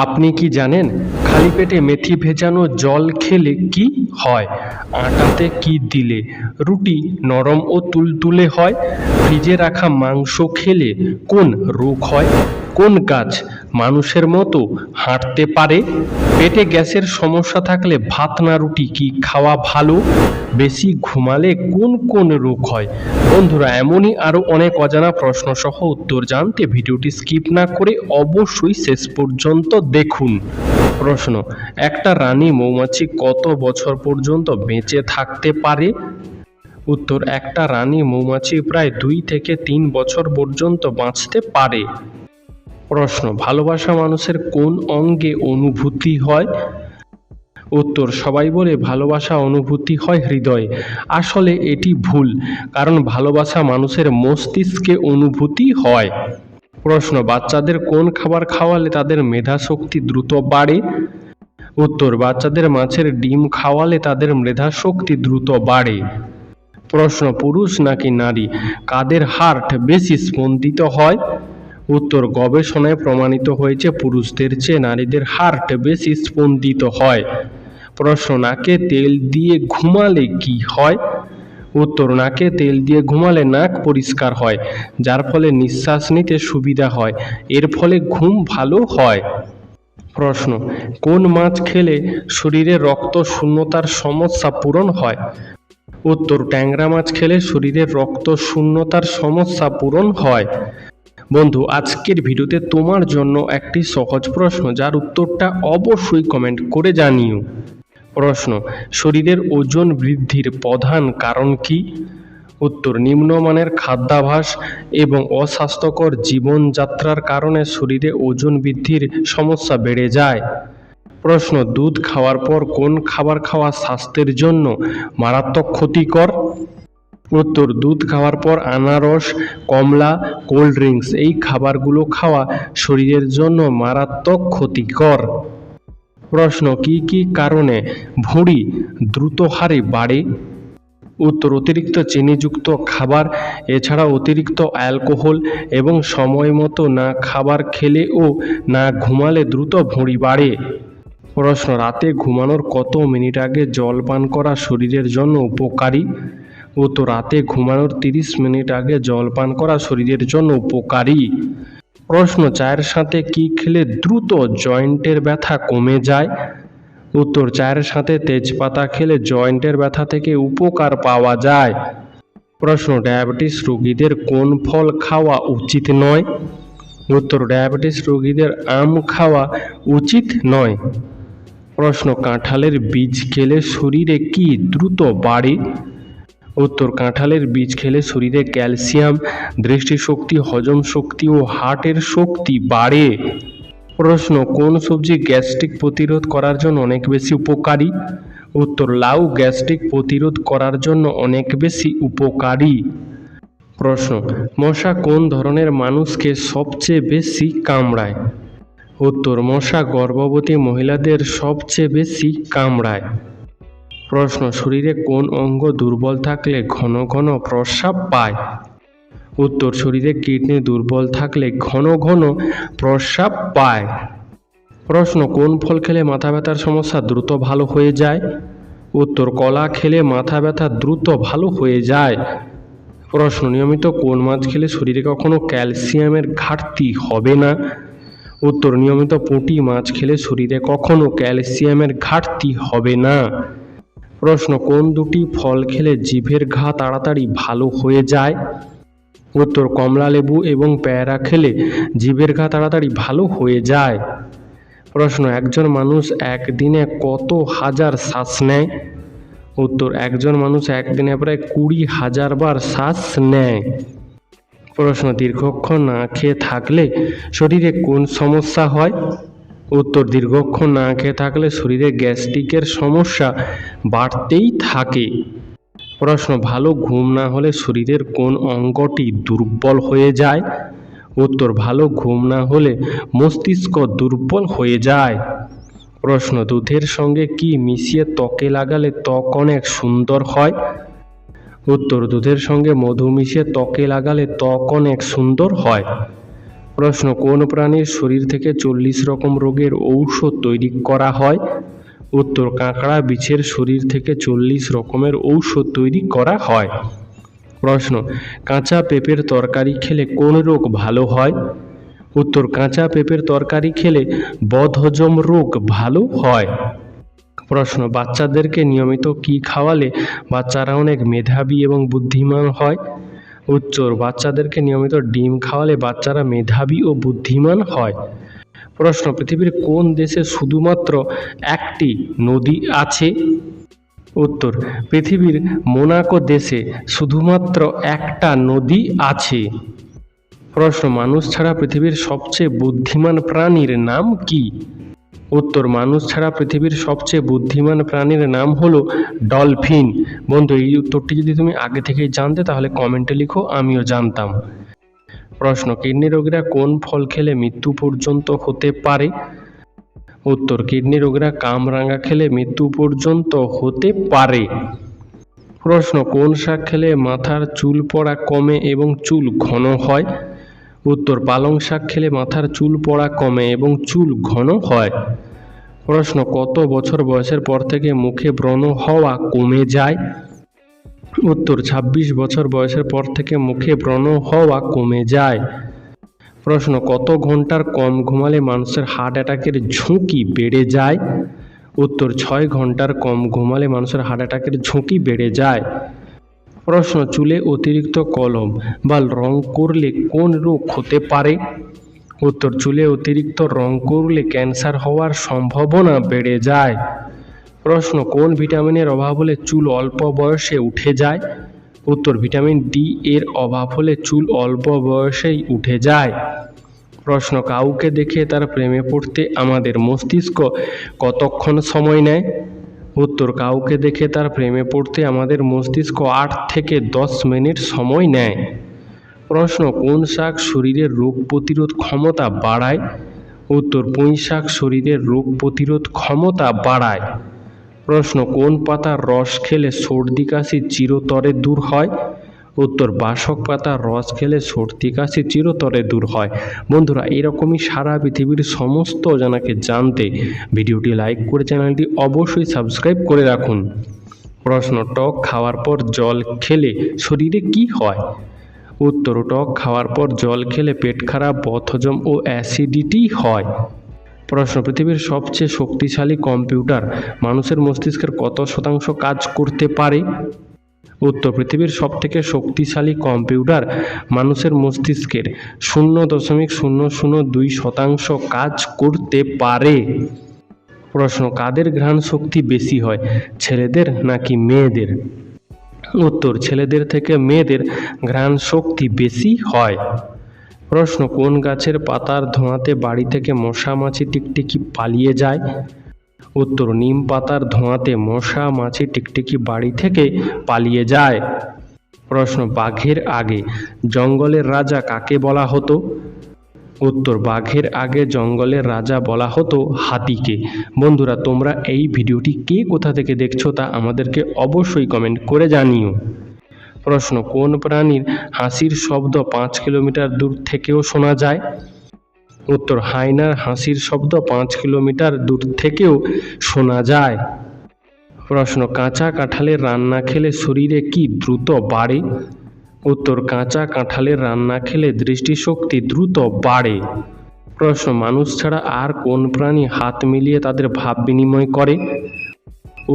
আপনি কি জানেন খালি পেটে মেথি ভেজানো জল খেলে কি হয়? আটাতে কি দিলে রুটি নরম ও তুলতুলে হয়? ফ্রিজে রাখা মাংস খেলে কোন রোগ হয়? কোন গাছ মানুষের মতো হাঁটতে পারে? পেটে গ্যাসের সমস্যা থাকলে ভাত না রুটি কি খাওয়া ভালো? বেশি ঘুমালে কোন কোন রোগ হয়? বন্ধুরা, এমনই আরো অনেক অজানা প্রশ্ন সহ উত্তর জানতে ভিডিওটি স্কিপ না করে অবশ্যই শেষ পর্যন্ত দেখুন। প্রশ্ন: একটা রানী মৌমাছি কত বছর পর্যন্ত বেঁচে থাকতে পারে? উত্তর: একটা রানী মৌমাছি প্রায় 2 থেকে 3 বছর পর্যন্ত বাঁচতে পারে। প্রশ্ন: ভালোবাসা মানুষের কোন অঙ্গে অনুভূতি হয়? উত্তর: সবাই বলে ভালোবাসা অনুভূতি হয় হৃদয়ে। আসলে এটি ভুল, কারণ ভালোবাসা মানুষের মস্তিষ্কে অনুভূতি হয়। প্রশ্ন: বাচ্চাদের কোন খাবার খাওয়ালে তাদের মেধাশক্তি দ্রুত বাড়ে? উত্তর: বাচ্চাদের মাছের ডিম খাওয়ালে তাদের মেধাশক্তি দ্রুত বাড়ে। প্রশ্ন: পুরুষ নাকি নারী কাদের হার্ট বেশি স্পন্দিত হয়? উত্তর: গবেষণায় প্রমাণিত হয়েছে পুরুষদের চেয়ে নারীদের হার্ট বেশি স্পন্দিত হয়। প্রশ্ন: নাকে তেল দিয়ে ঘুমালে কি হয়? উত্তর: নাকে তেল দিয়ে ঘুমালে নাক পরিষ্কার হয়, যার ফলে নিঃশ্বাস নিতে সুবিধা হয়। এর ফলে ঘুম ভালো হয়। প্রশ্ন: কোন মাছ খেলে শরীরে রক্ত শূন্যতার সমস্যা পূরণ হয়? উত্তর: ট্যাংরা মাছ খেলে শরীরে রক্ত শূন্যতার সমস্যা পূরণ হয়। বন্ধু, আজকের ভিডিওতে তোমার জন্য একটি সহজ প্রশ্ন, যার উত্তরটা অবশ্যই কমেন্ট করে জানিও। প্রশ্ন: শরীরের ওজন বৃদ্ধির প্রধান কারণ কি? উত্তর: নিম্নমানের খাদ্যাভ্যাস এবং অস্বাস্থ্যকর জীবনযাত্রার কারণে শরীরে ওজন বৃদ্ধির সমস্যা বেড়ে যায়। প্রশ্ন: দুধ খাওয়ার পর কোন খাবার খাওয়া স্বাস্থ্যের জন্য মারাত্মক ক্ষতিকর? উত্তর: দুধ খাওয়ার পর আনারস, কমলা, কোল্ড ড্রিঙ্কস এই খাবারগুলো খাওয়া শরীরের জন্য মারাত্মক ক্ষতিকর। প্রশ্ন: কি কি কারণে ভুঁড়ি দ্রুত হারে বাড়ে? উত্তর: অতিরিক্ত চিনিযুক্ত খাবার, এছাড়া অতিরিক্ত অ্যালকোহল এবং সময় মতো না খাবার খেলে ও না ঘুমালে দ্রুত ভুঁড়ি বাড়ে। প্রশ্ন: রাতে ঘুমানোর কত মিনিট আগে জল পান করা শরীরের জন্য উপকারী? উত্তর: রাতে ঘুমানোর 30 মিনিট আগে জল পান করা শরীরের জন্য উপকারী। প্রশ্ন: চায়ের সাথে কি খেলে দ্রুত জয়েন্টের ব্যথা কমে যায়? উত্তর: চায়ের সাথে তেজপাতা খেলে জয়েন্টের ব্যথা থেকে উপকার পাওয়া যায়। প্রশ্ন: ডায়াবেটিস রোগীদের কোন ফল খাওয়া উচিত নয়? উত্তর: ডায়াবেটিস রোগীদের আম খাওয়া উচিত নয়। প্রশ্ন: কাঁঠালের বীজ খেলে শরীরে কি দ্রুত বাড়ে? উত্তর: কাঁঠালের বীজ খেলে শরীরে ক্যালসিয়াম, দৃষ্টিশক্তি, হজম শক্তি ও হার্টের শক্তি বাড়ে। প্রশ্ন: কোন সবজি গ্যাস্ট্রিক প্রতিরোধ করার জন্য অনেক বেশি উপকারী? উত্তর: লাউ গ্যাস্ট্রিক প্রতিরোধ করার জন্য অনেক বেশি উপকারী। প্রশ্ন: মশা কোন ধরনের মানুষকে সবচেয়ে বেশি কামড়ায়? উত্তর: মশা গর্ভবতী মহিলাদের সবচেয়ে বেশি কামড়ায়। প্রশ্ন: শরীরে কোন অঙ্গ দুর্বল থাকলে ঘন ঘন প্রস্রাব পায়? উত্তর: শরীরে কিডনি দুর্বল থাকলে ঘন ঘন প্রস্রাব পায়। প্রশ্ন: কোন ফল খেলে মাথা ব্যথার সমস্যা দ্রুত ভালো হয়ে যায়? উত্তর: কলা খেলে মাথা ব্যথা দ্রুত ভালো হয়ে যায়। প্রশ্ন: নিয়মিত কোন মাছ খেলে শরীরে কখনো ক্যালসিয়ামের ঘাটতি হবে না? উত্তর: নিয়মিত পুঁটি মাছ খেলে শরীরে কখনো ক্যালসিয়ামের ঘাটতি হবে না। প্রশ্ন: কোন দুটি ফল খেলে জিভের ঘা তাড়াতাড়ি ভালো হয়ে যায়? উত্তর: কমলা লেবু এবং পেয়ারা খেলে জিভের ঘা তাড়াতাড়ি ভালো হয়ে যায়। প্রশ্ন: একজন মানুষ একদিনে কত হাজার শ্বাস নেয়? উত্তর: একজন মানুষ একদিনে প্রায় 20,000 বার শ্বাস নেয়। প্রশ্ন: দীর্ঘক্ষণ না খেয়ে থাকলে শরীরে কোন সমস্যা হয়? উত্তর: দীর্ঘক্ষণ না খেয়ে থাকলে শরীরে গ্যাস্ট্রিকের সমস্যা বাড়তেই থাকে। প্রশ্ন: ভালো ঘুম না হলে শরীরের কোন অঙ্গটি দুর্বল হয়ে যায়? উত্তর: ভালো ঘুম না হলে মস্তিষ্ক দুর্বল হয়ে যায়। প্রশ্ন: দুধের সঙ্গে কি মিশিয়ে ত্বকে লাগালে ত্বক অনেক সুন্দর হয়? উত্তর: দুধের সঙ্গে মধু মিশিয়ে ত্বকে লাগালে ত্বক অনেক সুন্দর হয়। প্রশ্ন, কোন প্রাণীর শরীর থেকে 40 রকম রোগের ঔষধ তৈরি করা হয়? উত্তর, কাঁকড়া বিছের শরীর থেকে 40 রকমের ঔষধ তৈরি করা হয়। প্রশ্ন, কাঁচা পেঁপের তরকারি খেলে কোন রোগ ভালো হয়? উত্তর, কাঁচা পেঁপের তরকারি খেলে বদহজম রোগ ভালো হয়। প্রশ্ন, বাচ্চাদেরকে নিয়মিত কি খাওয়ালে বাচ্চারা অনেক মেধাবী এবং বুদ্ধিমান হয়? উত্তর, বাচ্চাদেরকে নিয়মিত ডিম খাওয়ালে বাচ্চারা মেধাবী ও বুদ্ধিমান হয়। প্রশ্ন, পৃথিবীর কোন দেশে শুধুমাত্র একটি নদী আছে? উত্তর, পৃথিবীর মোনাকো দেশে শুধুমাত্র একটা নদী আছে। প্রশ্ন, মানুষ ছাড়া পৃথিবীর সবচেয়ে বুদ্ধিমান প্রাণীর নাম কি? উত্তর, মানুষ ছাড়া পৃথিবীর সবচেয়ে বুদ্ধিমান প্রাণীর নাম হলো ডলফিন। বন্ধু, এই উত্তরটি যদি তুমি আগে থেকেই জানতে তাহলে কমেন্টে লিখো, আমিও জানতাম। প্রশ্ন, কিডনি রোগীরা কোন ফল খেলে মৃত্যু পর্যন্ত হতে পারে? উত্তর, কিডনি রোগীরা কামরাঙা খেলে মৃত্যু পর্যন্ত হতে পারে। প্রশ্ন, কোন শাক খেলে মাথার চুল পড়া কমে এবং চুল ঘন হয়? উত্তর, পালং শাক খেলে মাথার চুল পড়া কমে এবং চুল ঘন হয়। প্রশ্ন, কত বছর বয়সের পর থেকে মুখে ব্রণ হওয়া কমে যায়? উত্তর, 26 বছর বয়সের পর থেকে মুখে ব্রণ হওয়া কমে যায়। প্রশ্ন, কত ঘন্টার কম ঘুমালে মানুষের হার্ট অ্যাটাকের ঝুঁকি বেড়ে যায়? উত্তর, 6 ঘন্টার কম ঘুমালে মানুষের হার্ট অ্যাটাকের ঝুঁকি বেড়ে যায়। প্রশ্ন, চুলে অতিরিক্ত কলম বা রং করলে কোন রোগ হতে পারে? উত্তর, চুলে অতিরিক্ত রং করলে ক্যান্সার হওয়ার সম্ভাবনা বেড়ে যায়। প্রশ্ন, কোন ভিটামিনের অভাব হলে চুল অল্প বয়সে উঠে যায়? উত্তর, ভিটামিন ডি এর অভাব হলে চুল অল্প বয়সেই উঠে যায়। প্রশ্ন, কাউকে দেখে তার প্রেমে পড়তে আমাদের মস্তিষ্ক কতক্ষণ সময় নেয়? উত্তর, কাউকে দেখে তার প্রেমে পড়তে আমাদের মস্তিষ্ক 8 থেকে 10 মিনিট সময় নেয়। প্রশ্ন, কোন শাক শরীরের রোগ প্রতিরোধ ক্ষমতা বাড়ায়? উত্তর, পুঁই শাক শরীরের রোগ প্রতিরোধ ক্ষমতা বাড়ায়। প্রশ্ন, কোন পাতার রস খেলে সর্দি কাশি চিরতরে দূর হয়? উত্তর, বাসক পাতার রস খেলে সর্দি কাশি চিরতরে দূর হয়। বন্ধুরা, এরকমই সারা পৃথিবীর সমস্ত জানাকে জানতে ভিডিওটি লাইক করে চ্যানেলটি অবশ্যই সাবস্ক্রাইব করে রাখুন। প্রশ্ন, টক খাওয়ার পর জল খেলে শরীরে কি হয়? উত্তর, টক খাওয়ার পর জল খেলে পেট খারাপ, বদহজম ও অ্যাসিডিটি হয়। প্রশ্ন, পৃথিবীর সবচেয়ে শক্তিশালী কম্পিউটার মানুষের মস্তিষ্কের কত শতাংশ কাজ করতে পারে? উত্তর, পৃথিবীর সবথেকে শক্তিশালী কম্পিউটার মানুষের মস্তিষ্কের 0.002% কাজ করতে পারে। প্রশ্ন, কাদের ঘ্রাণ শক্তি বেশি হয়, ছেলেদের নাকি মেয়েদের? উত্তর, ছেলেদের থেকে মেয়েদের ঘ্রাণ শক্তি বেশি হয়। প্রশ্ন, কোন গাছের পাতার ধোঁয়াতে বাড়ি থেকে মশা মাছি টিকটিকি পালিয়ে যায়? উত্তর, নিম পাতার ধোঁয়াতে মশা মাছি টিকটিকি বাড়ি থেকে পালিয়ে যায়। প্রশ্ন, বাঘের আগে জঙ্গলের রাজা কাকে বলা হতো? উত্তর, বাঘের আগে জঙ্গলের রাজা বলা হতো হাতিকে। বন্ধুরা, তোমরা এই ভিডিওটি কে কোথা থেকে দেখছো তা আমাদেরকে অবশ্যই কমেন্ট করে জানিও। প্রশ্ন, কোন প্রাণীর হাসির শব্দ 5 কিলোমিটার দূর থেকেও শোনা যায়? উত্তর, হায়নার হাসির শব্দ 5 কিলোমিটার দূর থেকেও শোনা যায়। প্রশ্ন, কাঁচা কাঁঠালের রান্না খেলে শরীরে কি দ্রুত বাড়ে? উত্তর, কাঁচা কাঁঠালের রান্না খেলে দৃষ্টিশক্তি দ্রুত বাড়ে। প্রশ্ন, মানুষ ছাড়া আর কোন প্রাণী হাত মিলিয়ে তাদের ভাব বিনিময় করে?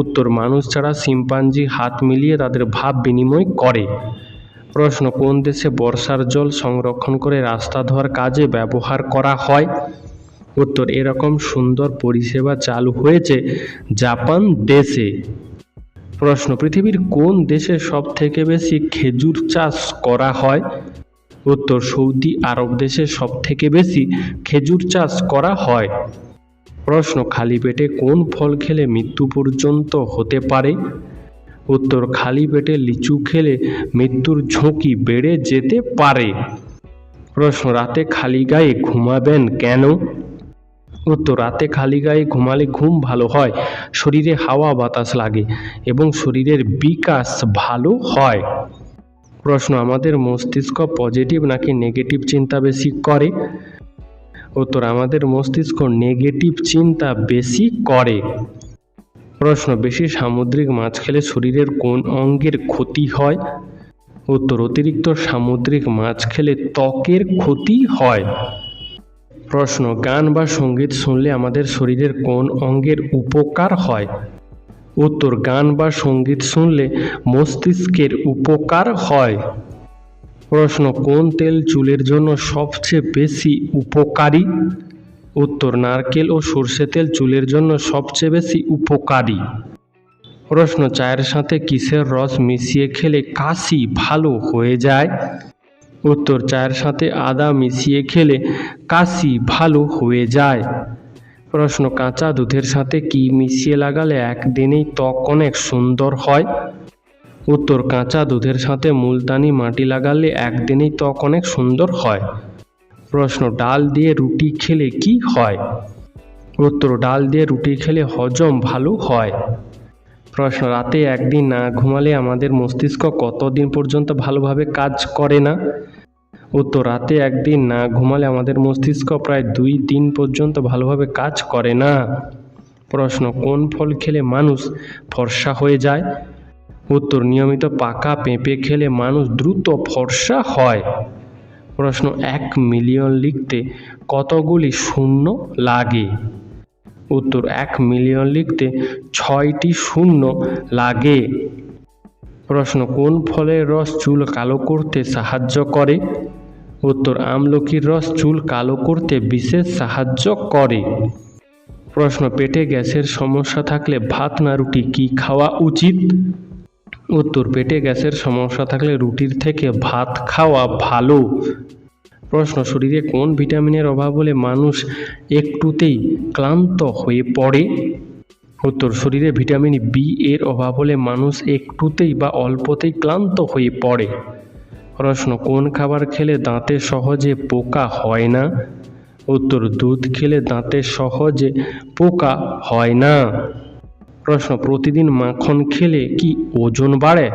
উত্তর, মানুষ ছাড়া শিম্পাঞ্জি হাত মিলিয়ে তাদের ভাব বিনিময় করে। প্রশ্ন, কোন দেশে বর্ষার জল সংরক্ষণ করে রাস্তা ধোয়ার কাজে ব্যবহার করা হয়? উত্তর, এরকম সুন্দর পরিষেবা চালু হয়েছে জাপান দেশে। প্রশ্ন, পৃথিবীর কোন দেশে সবথেকে বেশি খেজুর চাষ করা হয়? উত্তর, সৌদি আরব দেশে সবথেকে বেশি খেজুর চাষ করা হয়। প্রশ্ন, খালি পেটে কোন ফল খেলে মৃত্যু পর্যন্ত হতে পারে? উত্তর, খালি পেটে লিচু খেলে মৃত্যুর ঝুঁকি বেড়ে যেতে পারে। প্রশ্ন, রাতে খালি গায়ে ঘুমাবেন কেন? উত্তর, রাতে খালি গায়ে ঘুমালে ঘুম ভালো হয়, শরীরে হাওয়া বাতাস লাগে এবং শরীরের বিকাশ ভালো হয়। প্রশ্ন, আমাদের মস্তিষ্ক পজিটিভ নাকি নেগেটিভ চিন্তা বেশি করে? উত্তর, আমাদের মস্তিষ্ক নেগেটিভ চিন্তা বেশি করে। প্রশ্ন, বেশি সামুদ্রিক মাছ খেলে শরীরের কোন অঙ্গের ক্ষতি হয়? উত্তর, অতিরিক্ত সামুদ্রিক মাছ খেলে ত্বকের ক্ষতি হয়। প্রশ্ন, গান বা সঙ্গীত শুনলে আমাদের শরীরের কোন অঙ্গের উপকার হয়? উত্তর, গান বা সঙ্গীত শুনলে মস্তিষ্কের উপকার হয়। প্রশ্ন, কোন তেল চুলের জন্য সবচেয়ে বেশি উপকারী? উত্তর, নারকেল ও সরষে তেল চুলের জন্য সবচেয়ে বেশি উপকারী। প্রশ্ন, চায়ের সাথে কিসের রস মিশিয়ে খেলে কাশি ভালো হয়ে যায়? উত্তর, চায়ের সাথে আদা মিশিয়ে খেলে কাশি ভালো হয়ে যায়। প্রশ্ন, কাঁচা দুধের সাথে কি মিশিয়ে লাগালে একদিনেই ত্বক অনেক সুন্দর হয়? উত্তর, কাঁচা দুধের সাথে মুলতানি মাটি লাগালে একদিনেই ত্বক অনেক সুন্দর হয়। প্রশ্ন, ডাল দিয়ে রুটি খেলে কি হয়? উত্তর, ডাল দিয়ে রুটি খেলে হজম ভালো হয়। প্রশ্ন, রাতে একদিন না ঘুমালে আমাদের মস্তিষ্ক কতদিন পর্যন্ত ভালোভাবে কাজ করে না? উত্তর, রাতে একদিন না ঘুমালে আমাদের মস্তিষ্ক প্রায় 2 দিন পর্যন্ত ভালোভাবে কাজ করে না। প্রশ্ন, কোন ফল খেলে মানুষ ফর্সা হয়ে যায়? উত্তর, নিয়মিত পাকা পেঁপে খেলে মানুষ দ্রুত ফর্সা হয়। প্রশ্ন, 1 মিলিয়ন লিখতে কতগুলি শূন্য লাগে? উত্তর, 1 মিলিয়ন লিখতে 6টি শূন্য লাগে। প্রশ্ন, কোন ফলের রস চুল কালো করতে সাহায্য করে? উত্তর, আমলকির রস চুল কালো করতে বিশেষ সাহায্য করে। প্রশ্ন, পেটে গ্যাসের সমস্যা থাকলে ভাত না রুটি কি খাওয়া উচিত? উত্তর, পেটে গ্যাসের সমস্যা থাকলে রুটির থেকে ভাত খাওয়া ভালো। প্রশ্ন, শরীরে কোন ভিটামিনের অভাব হলে মানুষ একটুতেই ক্লান্ত হয়ে পড়ে? উত্তর, শরীরে ভিটামিন বি এর অভাব হলে মানুষ একটুতেই বা অল্পতেই ক্লান্ত হয়ে পড়ে। প্রশ্ন, কোন খাবার খেলে দাঁতে সহজে পোকা হয় না? উত্তর, দুধ খেলে দাঁতে সহজে পোকা হয় না। প্রশ্ন, প্রতিদিন মাখন খেলে কি ওজন বাড়ে?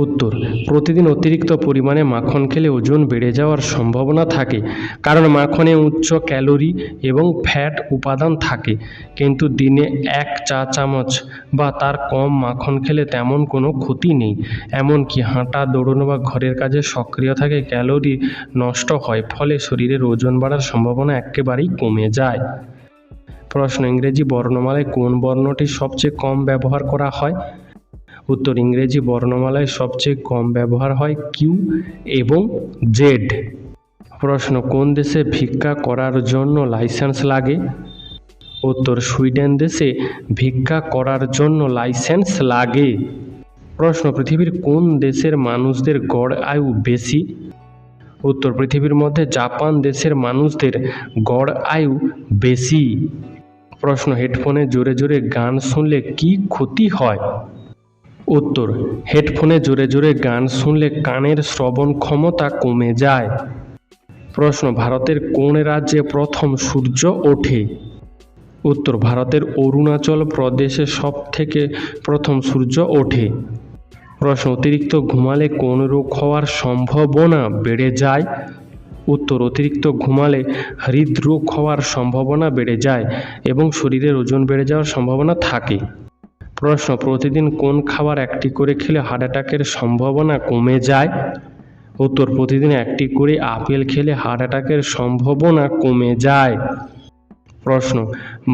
উত্তর, প্রতিদিন অতিরিক্ত পরিমাণে মাখন খেলে ওজন বেড়ে যাওয়ার সম্ভাবনা থাকে, কারণ মাখনে উচ্চ ক্যালোরি এবং ফ্যাট উপাদান থাকে। কিন্তু দিনে 1 চা চামচ বা তার কম মাখন খেলে তেমন কোনো ক্ষতি নেই। এমনকি হাঁটা, দৌড়ানো বা ঘরের কাজে সক্রিয় থাকে ক্যালোরি নষ্ট হয়, ফলে শরীরের ওজন বাড়ার সম্ভাবনা একেবারেই কমে যায়। প্রশ্ন, ইংরেজি বর্ণমালায় কোন বর্ণটি সবচেয়ে কম ব্যবহার করা হয়? উত্তর, ইংরেজি বর্ণমালায় সবচেয়ে কম ব্যবহার হয় কিউ এবং জেড। প্রশ্ন, কোন দেশে ভিক্ষা করার জন্য লাইসেন্স লাগে? উত্তর, সুইডেন দেশে ভিক্ষা করার জন্য লাইসেন্স লাগে। প্রশ্ন, পৃথিবীর কোন দেশের মানুষদের গড় আয়ু বেশি? উত্তর, পৃথিবীর মধ্যে জাপান দেশের মানুষদের গড় আয়ু বেশি। প্রশ্ন, হেডফোনে জোরে জোরে গান শুনলে কি ক্ষতি হয়? উত্তর, হেডফোনে জোরে জোরে গান শুনলে কানের শ্রবণ ক্ষমতা কমে যায়। প্রশ্ন, ভারতের কোন রাজ্যে প্রথম সূর্য ওঠে? উত্তর, ভারতের অরুণাচল প্রদেশে সবথেকে প্রথম সূর্য ওঠে। প্রশ্ন, অতিরিক্ত ঘুমালে কোন রোগ হওয়ার সম্ভাবনা বেড়ে যায়? উত্তর, অতিরিক্ত ঘুমালে হৃদরোগ হওয়ার সম্ভাবনা বেড়ে যায় এবং শরীরের ওজন বেড়ে যাওয়ার সম্ভাবনা থাকে। প্রশ্ন, প্রতিদিন কোন খাবার 1টি করে খেলে হার্ট অ্যাটাকের সম্ভাবনা কমে যায়? উত্তর, প্রতিদিন 1টি করে আপেল খেলে হার্ট অ্যাটাকের সম্ভাবনা কমে যায়। প্রশ্ন,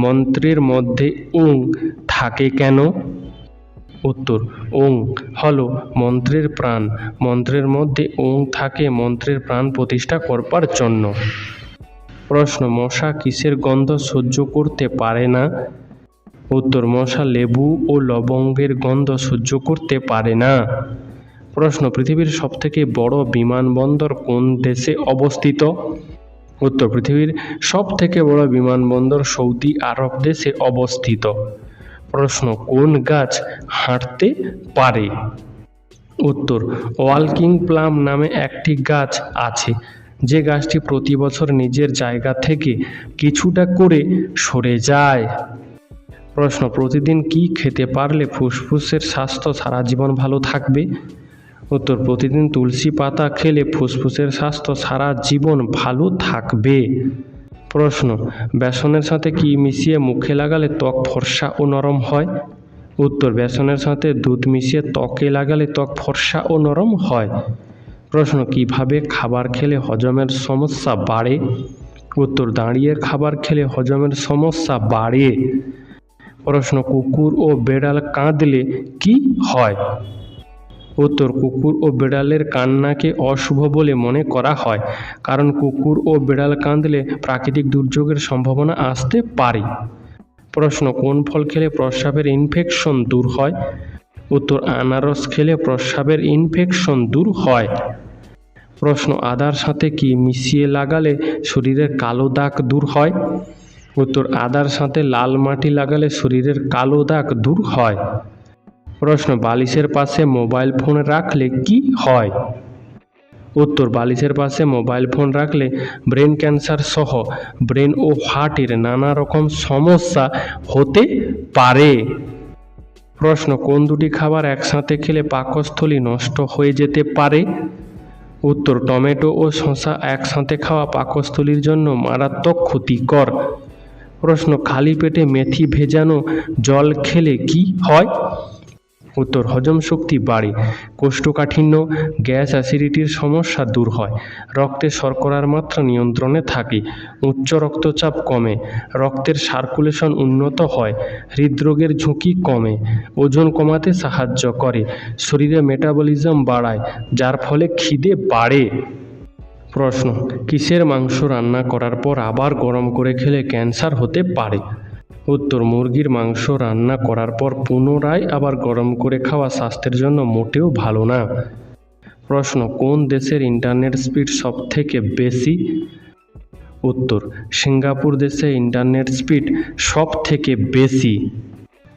মন্ত্রের মধ্যে ওং থাকে কেন? উত্তর, ওং হল মন্ত্রের প্রাণ। মন্ত্রের মধ্যে ওং থাকে মন্ত্রের প্রাণ প্রতিষ্ঠা করবার জন্য। প্রশ্ন, মশা কিসের গন্ধ সহ্য করতে পারে না? উত্তর, মশা লেবু ও লবঙ্গের গন্ধ সহ্য করতে পারে না। প্রশ্ন, পৃথিবীর সবথেকে বড় বিমানবন্দর কোন দেশে অবস্থিত? উত্তর, পৃথিবীর সবথেকে বড় বিমানবন্দর সৌদি আরব দেশে অবস্থিত। প্রশ্ন, কোন গাছ হাঁটতে পারে? উত্তর, ওয়াকিং প্লাম নামে একটি গাছ আছে, যে গাছটি প্রতি বছর নিজের জায়গা থেকে কিছুটা করে সরে যায়। প্রশ্ন, প্রতিদিন কি খেতে পারলে ফুসফুসের স্বাস্থ্য সারা জীবন ভালো থাকবে? উত্তর, প্রতিদিন তুলসী পাতা খেলে ফুসফুসের স্বাস্থ্য সারা জীবন ভালো থাকবে। প্রশ্ন, বেসনের সাথে কি মিশিয়ে মুখে লাগালে ত্বক ফর্সা ও নরম হয়? উত্তর, বেসনের সাথে দুধ মিশিয়ে ত্বকে লাগালে ত্বক ফর্সা ও নরম হয়। প্রশ্ন, কিভাবে খাবার খেলে হজমের সমস্যা বাড়ে? উত্তর, দাঁড়িয়ে খাবার খেলে হজমের সমস্যা বাড়ে। প্রশ্ন, কুকুর ও বেড়াল কাঁদলে কি হয়? উত্তর, কুকুর ও বিড়ালের কান্নাকে অশুভ বলে মনে করা হয়, কারণ কুকুর ও বিড়াল কাঁদলে প্রাকৃতিক দুর্যোগের সম্ভাবনা আসতে পারে। প্রশ্ন, কোন ফল খেলে প্রস্রাবের ইনফেকশন দূর হয়? উত্তর, আনারস খেলে প্রস্রাবের ইনফেকশন দূর হয়। প্রশ্ন, আদার সাথে কি মিশিয়ে লাগালে শরীরের কালো দাগ দূর হয়? উত্তর, আদার সাথে লাল মাটি লাগালে শরীরের কালো দাগ দূর হয়। প্রশ্ন, বালিশের পাশে মোবাইল ফোন রাখলে কি হয়? উত্তর, বালিশের পাশে মোবাইল ফোন রাখলে ব্রেন ক্যান্সার সহ ব্রেন ও হার্টের নানা রকম সমস্যা হতে পারে। প্রশ্ন, কোন দুটি খাবার একসাথে খেলে পাকস্থলী নষ্ট হয়ে যেতে পারে? উত্তর, টমেটো ও শসা একসাথে খাওয়া পাকস্থলীর জন্য মারাত্মক ক্ষতিকর। প্রশ্ন, খালি পেটে মেথি ভেজানো জল খেলে কি হয়? উত্তর, হজম শক্তি বাড়ে, কোষ্ঠকাঠিন্য, গ্যাস অ্যাসিডিটির সমস্যা দূর হয়, রক্তে শর্করার মাত্রা নিয়ন্ত্রণে থাকে, উচ্চ রক্তচাপ কমে, রক্তের সার্কুলেশন উন্নত হয়, হৃদরোগের ঝুঁকি কমে, ওজন কমাতে সাহায্য করে, শরীরে মেটাবলিজম বাড়ায়, যার ফলে খিদে বাড়ে। প্রশ্ন, কিসের মাংস রান্না করার পর আবার গরম করে খেলে ক্যান্সার হতে পারে? উত্তর, মুরগির মাংস রান্না করার পর পুনরায় আবার গরম করে খাওয়া স্বাস্থ্যের জন্য মোটেও ভালো না। প্রশ্ন, কোন দেশের ইন্টারনেট স্পিড সবথেকে বেশি? উত্তর, সিঙ্গাপুর দেশে ইন্টারনেট স্পিড সবথেকে বেশি।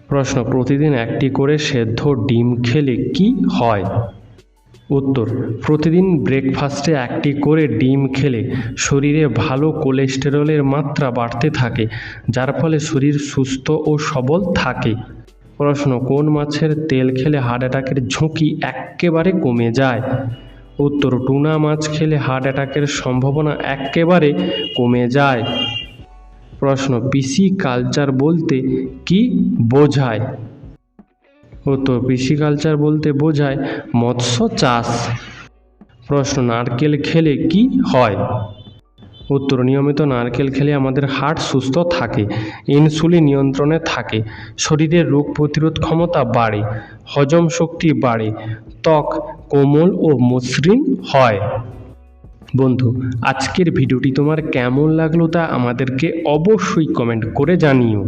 প্রশ্ন, প্রতিদিন একটি করে সেদ্ধ ডিম খেলে কি হয়? উত্তর, প্রতিদিন ব্রেকফাস্টে একটি করে ডিম খেলে শরীরে ভালো কোলেস্টেরলের মাত্রা বাড়তে থাকে, যার ফলে শরীর সুস্থ ও সবল থাকে। প্রশ্ন, কোন মাছের তেল খেলে হার্ট অ্যাটাকের ঝুঁকি একেবারে কমে যায়? উত্তর, টুনা মাছ খেলে হার্ট অ্যাটাকের সম্ভাবনা একেবারে কমে যায়। প্রশ্ন, পিসিকালচার বলতে কি বোঝায়? উত্তর, পিসিকালচার বলতে বোঝায় মৎস্য চাষ। প্রশ্ন, নারকেল খেলে কি হয়? উত্তর, নিয়মিত নারকেল খেলে আমাদের হার্ট সুস্থ থাকে, ইনসুলিন নিয়ন্ত্রণে থাকে, শরীরের রোগ প্রতিরোধ ক্ষমতা বাড়ে, হজম শক্তি বাড়ে, ত্বক কোমল ও মসৃণ হয়। বন্ধু, আজকের ভিডিওটি তোমার কেমন লাগলো তা আমাদেরকে অবশ্যই কমেন্ট করে জানিও।